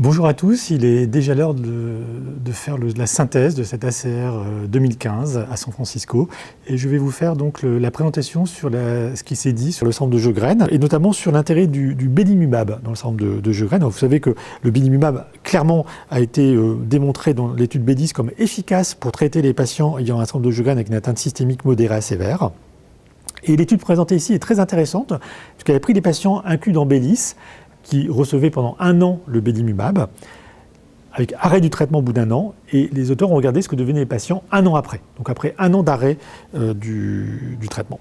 Bonjour à tous, il est déjà l'heure de faire la synthèse de cet ACR 2015 à San Francisco et je vais vous faire donc la présentation sur ce qui s'est dit sur le centre de jeu graines et notamment sur l'intérêt du belimumab dans le centre de jeu graines. Alors, vous savez que le belimumab clairement a été démontré dans l'étude B10 comme efficace pour traiter les patients ayant un centre de jeu graines avec une atteinte systémique modérée à sévère. Et l'étude présentée ici est très intéressante puisqu'elle a pris des patients inclus dans B10 qui recevaient pendant 1 an le belimumab, avec arrêt du traitement au bout d'1 an, et les auteurs ont regardé ce que devenaient les patients 1 an après, donc après 1 an d'arrêt du traitement.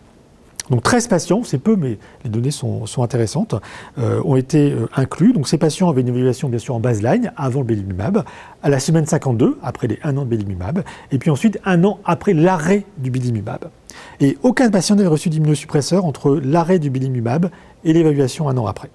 Donc 13 patients, c'est peu, mais les données sont intéressantes, ont été inclus. Donc ces patients avaient une évaluation bien sûr en baseline, avant le belimumab, à la semaine 52, après les 1 an de belimumab, et puis ensuite 1 an après l'arrêt du belimumab. Et aucun patient n'avait reçu d'immunosuppresseur entre l'arrêt du belimumab et l'évaluation 1 an après.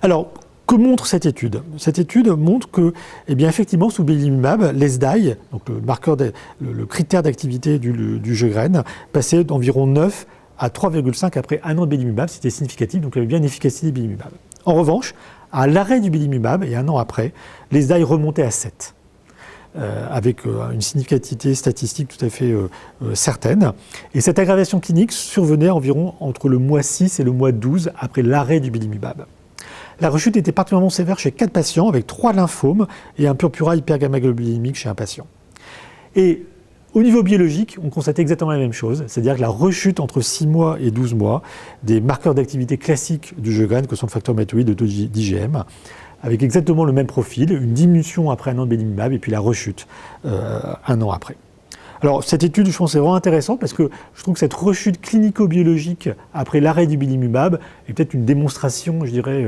Alors, que montre cette étude? Cette étude montre que, eh bien, effectivement, sous belimumab, l'ESDAI, donc le critère d'activité du jeu graine, passait d'environ 9 à 3,5 après 1 an de belimumab, c'était significatif, donc il y avait bien une efficacité du belimumab. En revanche, à l'arrêt du belimumab, et 1 an après, l'ESDAI remontait à 7. Avec une significativité statistique tout à fait certaine. Et cette aggravation clinique survenait environ entre le mois 6 et le mois 12 après l'arrêt du belimumab. La rechute était particulièrement sévère chez 4 patients avec 3 lymphomes et un purpura hypergammaglobulimique chez un patient. Et au niveau biologique, on constatait exactement la même chose, c'est-à-dire que la rechute entre 6 mois et 12 mois des marqueurs d'activité classiques du jeu graine, que sont le facteur hématoïde, le taux d'IgM, avec exactement le même profil, une diminution après 1 an de belimumab et puis la rechute 1 an après. Alors cette étude, je pense, est vraiment intéressante parce que je trouve que cette rechute clinico-biologique après l'arrêt du belimumab est peut-être une démonstration, je dirais,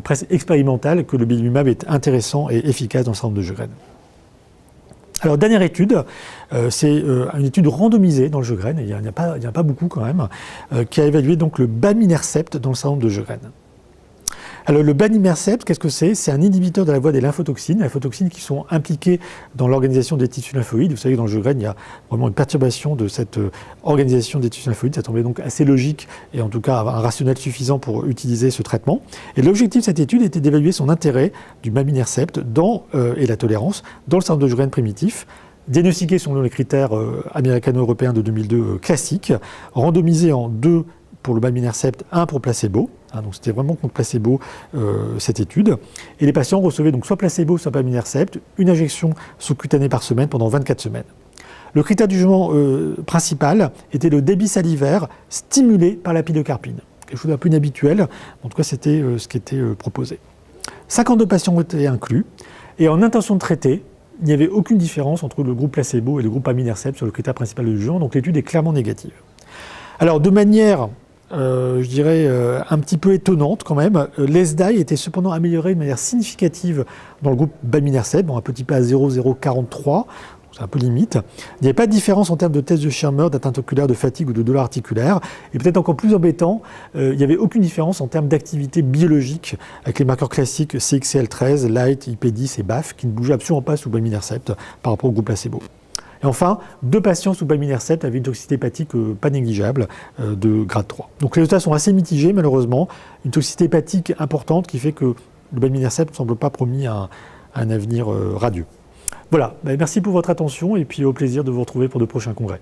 presque expérimentale que le belimumab est intéressant et efficace dans le centre de jeu graine. Alors dernière étude, c'est une étude randomisée dans le jeu graine, il n'y en a pas beaucoup quand même, qui a évalué donc le baminercept dans le centre de jeu graine. Alors le baminercept, qu'est-ce que c'est? C'est un inhibiteur de la voie des lymphotoxines qui sont impliquées dans l'organisation des tissus lymphoïdes. Vous savez que dans le jeu graine, il y a vraiment une perturbation de cette organisation des tissus lymphoïdes. Ça semblait donc assez logique et en tout cas un rationnel suffisant pour utiliser ce traitement. Et l'objectif de cette étude était d'évaluer son intérêt du baminercept et la tolérance dans le centre de jeu graine primitif, diagnostiqué selon les critères américano-européens de 2002 classiques, randomisé en 2 pour le baminercept, 1 pour placebo. Donc c'était vraiment contre placebo cette étude. Et les patients recevaient donc soit placebo, soit baminercept, une injection sous-cutanée par semaine pendant 24 semaines. Le critère du jugement principal était le débit salivaire stimulé par la pilocarpine. Quelque chose d'un peu inhabituel, en tout cas c'était ce qui était proposé. 52 patients ont été inclus, et en intention de traiter, il n'y avait aucune différence entre le groupe placebo et le groupe baminercept sur le critère principal du jugement, donc l'étude est clairement négative. Alors de manière je dirais un petit peu étonnante quand même, l'ESDAI était cependant amélioré de manière significative dans le groupe baminercept, un petit peu à 0,043, c'est un peu limite. Il n'y avait pas de différence en termes de test de Schirmer, d'atteinte oculaire, de fatigue ou de douleur articulaire. Et peut-être encore plus embêtant, il n'y avait aucune différence en termes d'activité biologique avec les marqueurs classiques CXCL13, Light, IP10 et BAF qui ne bougeaient absolument pas sous baminercept par rapport au groupe placebo. Et enfin, 2 patients sous baminercept avaient une toxicité hépatique pas négligeable de grade 3. Donc les résultats sont assez mitigés malheureusement. Une toxicité hépatique importante qui fait que le baminercept ne semble pas promis à un avenir radieux. Voilà, merci pour votre attention et puis au plaisir de vous retrouver pour de prochains congrès.